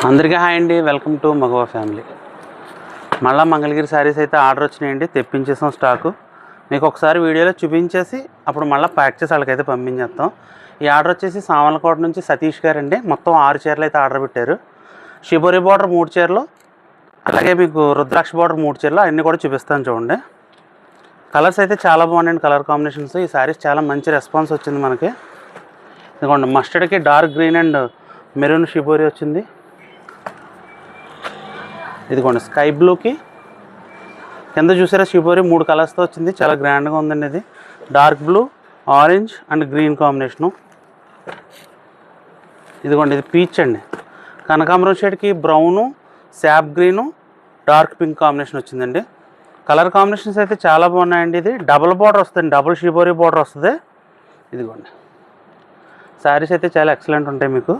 అందరికీ హాయ్ అండి, welcome to మగవా family. మళ్ళీ మంగళగిరి శారీస్ అయితే ఆర్డర్ వచ్చినాయండి, తెప్పించేసాం స్టాకు. మీకు ఒకసారి వీడియోలో చూపించేసి అప్పుడు మళ్ళీ ప్యాక్ చేసి వాళ్ళకైతే పంపించేస్తాం. ఈ ఆర్డర్ వచ్చేసి సామలకోట నుంచి సతీష్ గారు అండి. మొత్తం 6 చీరలు అయితే ఆర్డర్ పెట్టారు. షిబోరి బార్డర్ 3 చీరలు, అలాగే మీకు రుద్రాక్ష బార్డర్ 3 చీరలు, అన్నీ కూడా చూపిస్తాను చూడండి. కలర్స్ అయితే చాలా బాగున్నాయండి, కలర్ కాంబినేషన్స్. ఈ శారీస్ చాలా మంచి రెస్పాన్స్ వచ్చింది మనకి. ఇదిగోండి, మస్టర్డ్కి dark green and maroon shibori వచ్చింది. ఇదిగోండి, స్కై బ్లూకి కింద చూసారా షిబోరి 3 కలర్స్తో వచ్చింది. చాలా గ్రాండ్గా ఉందండి. ఇది dark blue, orange and green combination. ఇదిగోండి, ఇది పీచ్ అండి. కనకాంబరం షేడ్కి brown, sap green, dark pink combination వచ్చిందండి. కలర్ కాంబినేషన్స్ అయితే చాలా బాగున్నాయండి. ఇది డబుల్ బార్డర్ వస్తుంది, డబుల్ షిబోరి బార్డర్ వస్తుంది. ఇదిగోండి, శారీస్ అయితే చాలా ఎక్సలెంట్ ఉంటాయి మీకు.